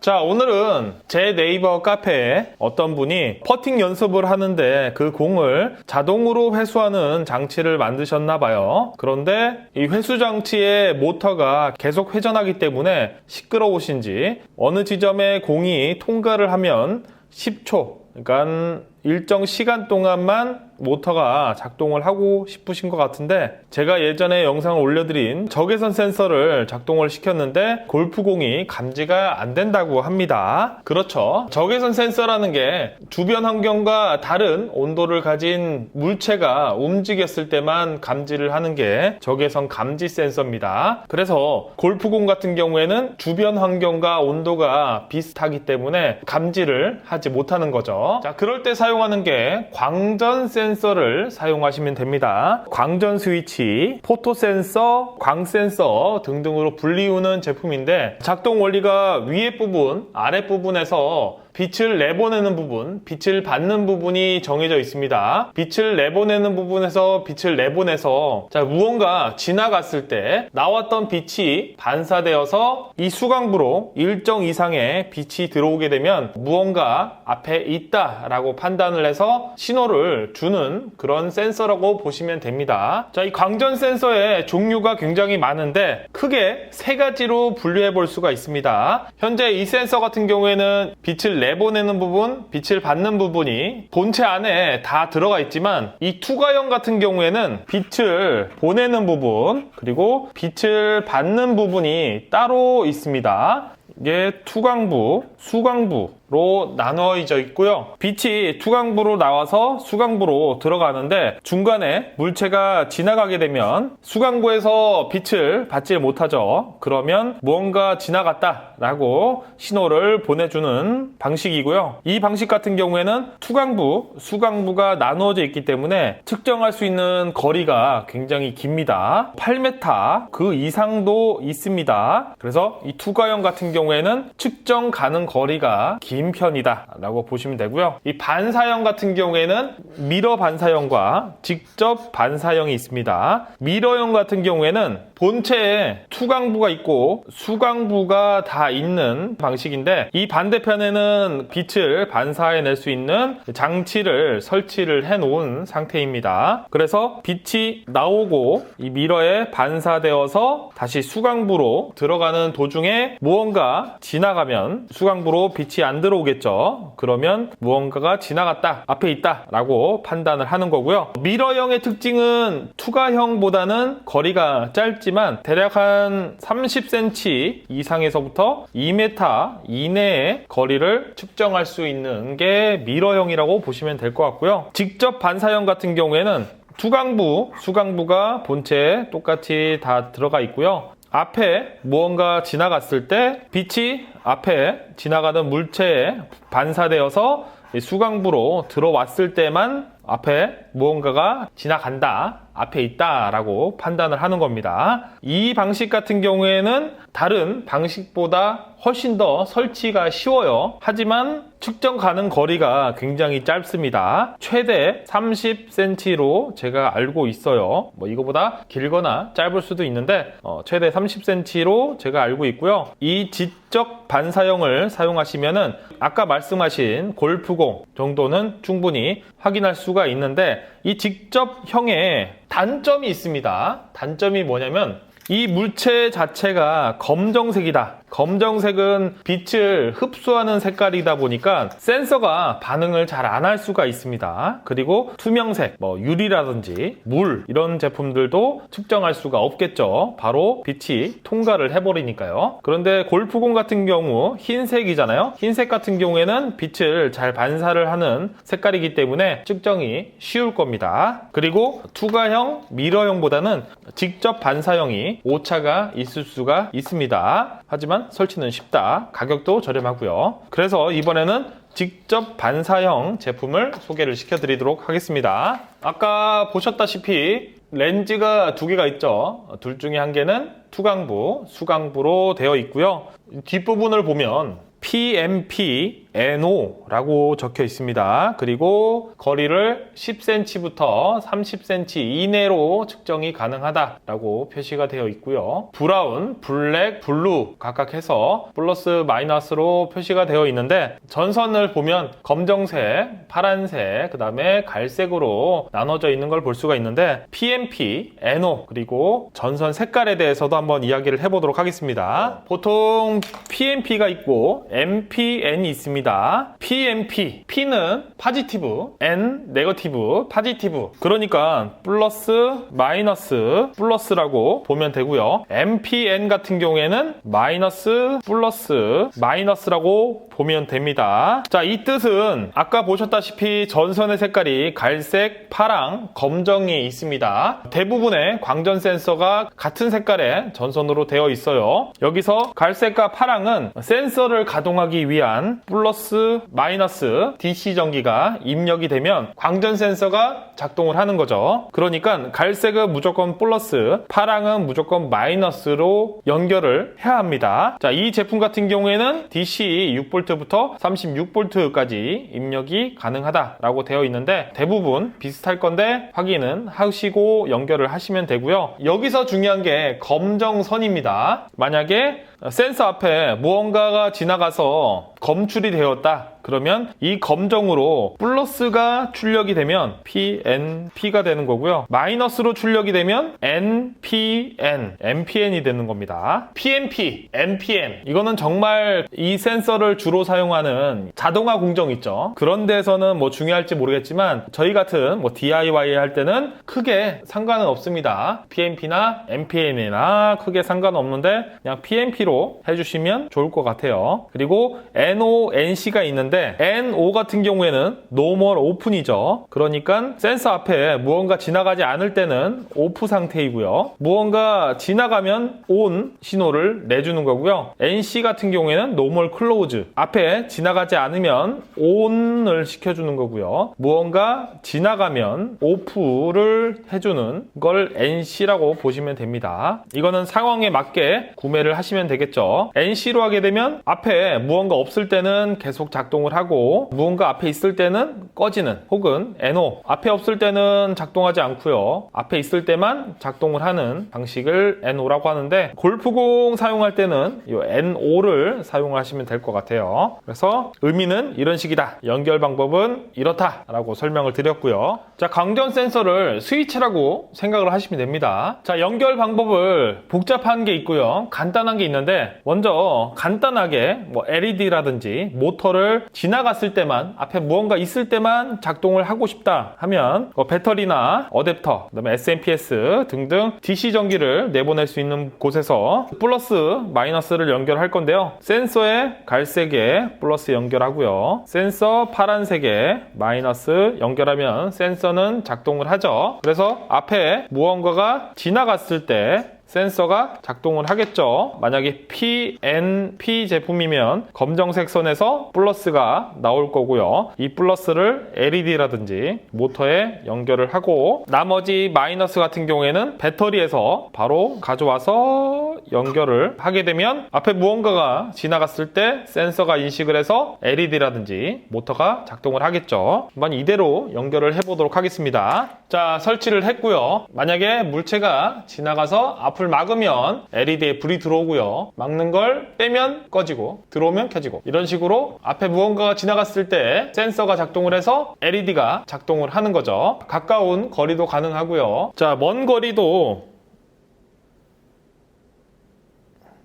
자, 오늘은 제 네이버 카페에 어떤 분이 퍼팅 연습을 하는데 그 공을 자동으로 회수하는 장치를 만드셨나 봐요. 그런데 이 회수 장치의 모터가 계속 회전하기 때문에 시끄러우신지 어느 지점에 공이 통과를 하면 10초, 그러니까 일정 시간 동안만 모터가 작동을 하고 싶으신 것 같은데, 제가 예전에 영상을 올려드린 적외선 센서를 작동을 시켰는데 골프공이 감지가 안 된다고 합니다. 그렇죠. 적외선 센서라는 게 주변 환경과 다른 온도를 가진 물체가 움직였을 때만 감지를 하는 게 적외선 감지 센서입니다. 그래서 골프공 같은 경우에는 주변 환경과 온도가 비슷하기 때문에 감지를 하지 못하는 거죠. 자, 그럴 때 사용하는 게 광전 센서를 사용하시면 됩니다. 광전 스위치, 포토 센서, 광 센서 등등으로 불리우는 제품인데, 작동 원리가 위에 부분, 아랫 부분에서 빛을 내보내는 부분, 빛을 받는 부분이 정해져 있습니다. 빛을 내보내는 부분에서 빛을 내보내서 무언가 지나갔을 때 나왔던 빛이 반사되어서 이 수강부로 일정 이상의 빛이 들어오게 되면 무언가 앞에 있다라고 판단을 해서 신호를 주는 그런 센서라고 보시면 됩니다. 자, 이 광전 센서의 종류가 굉장히 많은데 크게 세 가지로 분류해 볼 수가 있습니다. 현재 이 센서 같은 경우에는 빛을 내보내는 부분, 빛을 받는 부분이 본체 안에 다 들어가 있지만, 이 투과형 같은 경우에는 빛을 보내는 부분 그리고 빛을 받는 부분이 따로 있습니다. 이게 투광부, 수광부로 나누어져 있고요. 빛이 투광부로 나와서 수광부로 들어가는데 중간에 물체가 지나가게 되면 수광부에서 빛을 받지 못하죠. 그러면 무언가 지나갔다라고 신호를 보내주는 방식이고요. 이 방식 같은 경우에는 투광부, 수광부가 나누어져 있기 때문에 측정할 수 있는 거리가 굉장히 깁니다. 8m 그 이상도 있습니다. 그래서 이 투과형 같은 경우에는 측정 가능 거리가 긴 편이다 라고 보시면 되고요. 이 반사형 같은 경우에는 미러 반사형과 직접 반사형이 있습니다. 미러형 같은 경우에는 본체에 투광부가 있고 수광부가 다 있는 방식인데, 이 반대편에는 빛을 반사해낼 수 있는 장치를 설치를 해 놓은 상태입니다. 그래서 빛이 나오고 이 미러에 반사되어서 다시 수광부로 들어가는 도중에 무언가 지나가면 수광부로 빛이 안 들어오겠죠. 그러면 무언가가 지나갔다, 앞에 있다 라고 판단을 하는 거고요. 미러형의 특징은 투과형보다는 거리가 짧지만 대략 한 30cm 이상에서부터 2m 이내의 거리를 측정할 수 있는 게 미러형이라고 보시면 될 것 같고요. 직접 반사형 같은 경우에는 투광부, 수광부가 본체에 똑같이 다 들어가 있고요. 앞에 무언가 지나갔을 때 빛이 앞에 지나가는 물체에 반사되어서 수광부로 들어왔을 때만 앞에 무언가가 지나간다, 앞에 있다 라고 판단을 하는 겁니다. 이 방식 같은 경우에는 다른 방식보다 훨씬 더 설치가 쉬워요. 하지만 측정 가능 거리가 굉장히 짧습니다. 최대 30cm로 제가 알고 있어요. 이거보다 길거나 짧을 수도 있는데 최대 30cm로 제가 알고 있고요. 이 지적 반사형을 사용하시면은 아까 말씀하신 골프공 정도는 충분히 확인할 수가 있는데, 이 직접형에 단점이 있습니다. 단점이 뭐냐면 이 물체 자체가 검정색이다. 검정색은 빛을 흡수하는 색깔이다 보니까 센서가 반응을 잘 안 할 수가 있습니다. 그리고 투명색, 유리라든지 물 이런 제품들도 측정할 수가 없겠죠. 바로 빛이 통과를 해버리니까요. 그런데 골프공 같은 경우 흰색이잖아요. 흰색 같은 경우에는 빛을 잘 반사를 하는 색깔이기 때문에 측정이 쉬울 겁니다. 그리고 투과형, 미러형보다는 직접 반사형이 오차가 있을 수가 있습니다. 하지만 설치는 쉽다. 가격도 저렴하고요. 그래서 이번에는 직접 반사형 제품을 소개를 시켜드리도록 하겠습니다. 아까 보셨다시피 렌즈가 두 개가 있죠. 둘 중에 한 개는 투광부, 수광부로 되어 있고요. 뒷부분을 보면 PMP NO라고 적혀 있습니다. 그리고 거리를 10cm부터 30cm 이내로 측정이 가능하다라고 표시가 되어 있고요. 브라운, 블랙, 블루 각각 해서 플러스 마이너스로 표시가 되어 있는데 전선을 보면 검정색, 파란색, 그 다음에 갈색으로 나눠져 있는 걸 볼 수가 있는데 PNP, NO 그리고 전선 색깔에 대해서도 한번 이야기를 해보도록 하겠습니다. 보통 PNP가 있고 MPN이 있습니다. PNP, P는 포지티브, N 네거티브, 포지티브. 그러니까 플러스, 마이너스, 플러스라고 보면 되고요. MPN 같은 경우에는 마이너스, 플러스, 마이너스라고 보면 됩니다. 자, 이 뜻은 아까 보셨다시피 전선의 색깔이 갈색, 파랑, 검정이 있습니다. 대부분의 광전 센서가 같은 색깔의 전선으로 되어 있어요. 여기서 갈색과 파랑은 센서를 가동하기 위한 플러스, 마이너스 DC 전기가 입력이 되면 광전 센서가 작동을 하는 거죠. 그러니까 갈색은 무조건 플러스, 파랑은 무조건 마이너스로 연결을 해야 합니다. 자, 이 제품 같은 경우에는 DC 6V부터 36V까지 입력이 가능하다라고 되어 있는데 대부분 비슷할 건데 확인은 하시고 연결을 하시면 되고요. 여기서 중요한 게 검정선입니다. 만약에 센서 앞에 무언가가 지나가서 검출이 되었다. 그러면 이 검정으로 플러스가 출력이 되면 PNP가 되는 거고요. 마이너스로 출력이 되면 NPN, MPN이 되는 겁니다. PNP, MPN 이거는 정말 이 센서를 주로 사용하는 자동화 공정 있죠. 그런 데서는 뭐 중요할지 모르겠지만 저희 같은 뭐 DIY 할 때는 크게 상관은 없습니다. PNP나 MPN이나 크게 상관은 없는데 그냥 PNP로 해주시면 좋을 것 같아요. 그리고 NO, NC가 있는데 NO 같은 경우에는 노멀 오픈이죠. 그러니까 센서 앞에 무언가 지나가지 않을 때는 오프 상태이고요. 무언가 지나가면 ON 신호를 내주는 거고요. NC 같은 경우에는 노멀 클로즈. 앞에 지나가지 않으면 ON을 시켜주는 거고요. 무언가 지나가면 오프를 해주는 걸 NC라고 보시면 됩니다. 이거는 상황에 맞게 구매를 하시면 되겠죠. NC로 하게 되면 앞에 무언가 없을 때는 계속 작동을 하고 무언가 앞에 있을 때는 꺼지는 혹은 NO 앞에 없을 때는 작동하지 않고요. 앞에 있을 때만 작동을 하는 방식을 NO라고 하는데 골프공 사용할 때는 이 NO를 사용하시면 될 것 같아요. 그래서 의미는 이런 식이다. 연결 방법은 이렇다 라고 설명을 드렸고요. 자, 광전 센서를 스위치라고 생각을 하시면 됩니다. 자, 연결 방법을 복잡한 게 있고요. 간단한 게 있는데 먼저 간단하게 뭐 LED라든지 모터를 지나갔을 때만 앞에 무언가 있을 때만 작동을 하고 싶다 하면 배터리나 어댑터, 그다음에 SMPS 등등 DC 전기를 내보낼 수 있는 곳에서 플러스 마이너스를 연결할 건데요. 센서에 갈색에 플러스 연결하고요. 센서 파란색에 마이너스 연결하면 센서는 작동을 하죠. 그래서 앞에 무언가가 지나갔을 때 센서가 작동을 하겠죠. 만약에 PNP 제품이면 검정색 선에서 플러스가 나올 거고요. 이 플러스를 LED라든지 모터에 연결을 하고 나머지 마이너스 같은 경우에는 배터리에서 바로 가져와서 연결을 하게 되면 앞에 무언가가 지나갔을 때 센서가 인식을 해서 LED라든지 모터가 작동을 하겠죠. 한번 이대로 연결을 해보도록 하겠습니다. 자, 설치를 했고요. 만약에 물체가 지나가서 앞을 막으면 LED에 불이 들어오고요. 막는 걸 빼면 꺼지고 들어오면 켜지고 이런 식으로 앞에 무언가가 지나갔을 때 센서가 작동을 해서 LED가 작동을 하는 거죠. 가까운 거리도 가능하고요. 자, 먼 거리도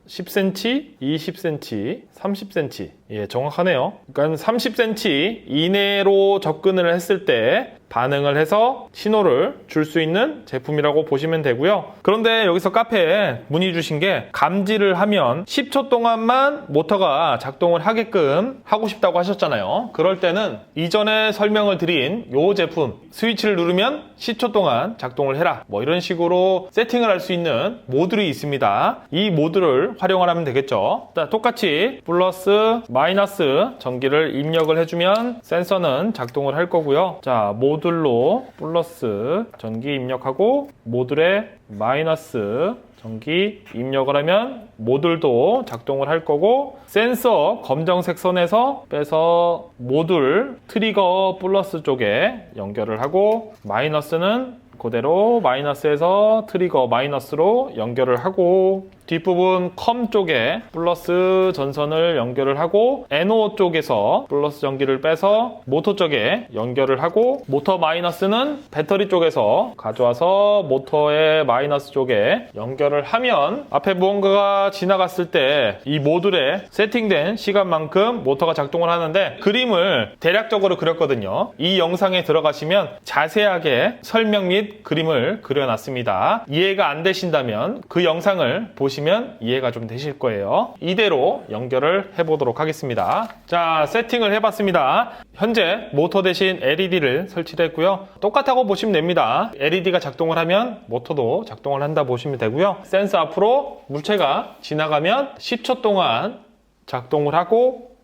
10cm, 20cm, 30cm. 예, 정확하네요. 그러니까 30cm 이내로 접근을 했을 때 반응을 해서 신호를 줄 수 있는 제품이라고 보시면 되고요. 그런데 여기서 카페에 문의 주신 게 감지를 하면 10초 동안만 모터가 작동을 하게끔 하고 싶다고 하셨잖아요. 그럴 때는 이전에 설명을 드린 이 제품 스위치를 누르면 10초 동안 작동을 해라 뭐 이런 식으로 세팅을 할 수 있는 모듈이 있습니다. 이 모듈을 활용을 하면 되겠죠. 자, 똑같이 플러스 마이너스 전기를 입력을 해주면 센서는 작동을 할 거고요. 자, 모듈로 플러스 전기 입력하고 모듈에 마이너스 전기 입력을 하면 모듈도 작동을 할 거고, 센서 검정색 선에서 빼서 모듈 트리거 플러스 쪽에 연결을 하고, 마이너스는 그대로 마이너스에서 트리거 마이너스로 연결을 하고, 뒷부분 컴 쪽에 플러스 전선을 연결을 하고, NO 쪽에서 플러스 전기를 빼서 모터 쪽에 연결을 하고, 모터 마이너스는 배터리 쪽에서 가져와서 모터의 마이너스 쪽에 연결을 하면 앞에 무언가가 지나갔을 때 이 모듈에 세팅된 시간만큼 모터가 작동을 하는데, 그림을 대략적으로 그렸거든요. 이 영상에 들어가시면 자세하게 설명 및 그림을 그려놨습니다. 이해가 안 되신다면 그 영상을 보시면 이해가 좀 되실 거예요. 이대로 연결을 해보도록 하겠습니다. 자, 세팅을 해봤습니다. 현재 모터 대신 LED를 설치를 했고요. 똑같다고 보시면 됩니다. LED가 작동을 하면 모터도 작동을 한다 보시면 되고요. 센서 앞으로 물체가 지나가면 10초 동안 작동을 하고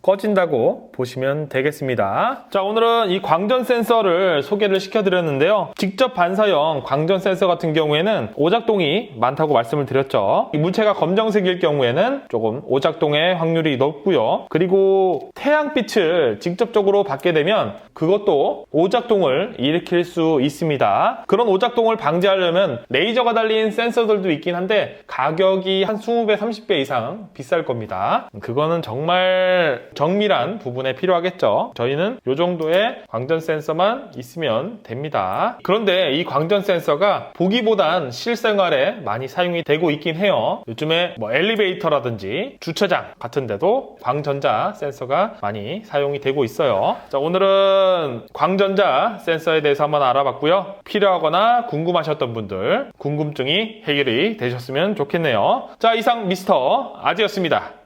꺼진다고 보시면 되겠습니다. 자, 오늘은 이 광전 센서를 소개를 시켜드렸는데요. 직접 반사형 광전 센서 같은 경우에는 오작동이 많다고 말씀을 드렸죠. 이 물체가 검정색일 경우에는 조금 오작동의 확률이 높고요. 그리고 태양빛을 직접적으로 받게 되면 그것도 오작동을 일으킬 수 있습니다. 그런 오작동을 방지하려면 레이저가 달린 센서들도 있긴 한데 가격이 한 20배, 30배 이상 비쌀 겁니다. 그거는 정말 정밀한 부분에 필요하겠죠. 저희는 이 정도의 광전 센서만 있으면 됩니다. 그런데 이 광전 센서가 보기보단 실생활에 많이 사용이 되고 있긴 해요. 요즘에 뭐 엘리베이터라든지 주차장 같은 데도 광전자 센서가 많이 사용이 되고 있어요. 자, 오늘은 광전자 센서에 대해서 한번 알아봤고요. 필요하거나 궁금하셨던 분들 궁금증이 해결이 되셨으면 좋겠네요. 자, 이상 미스터 아지였습니다.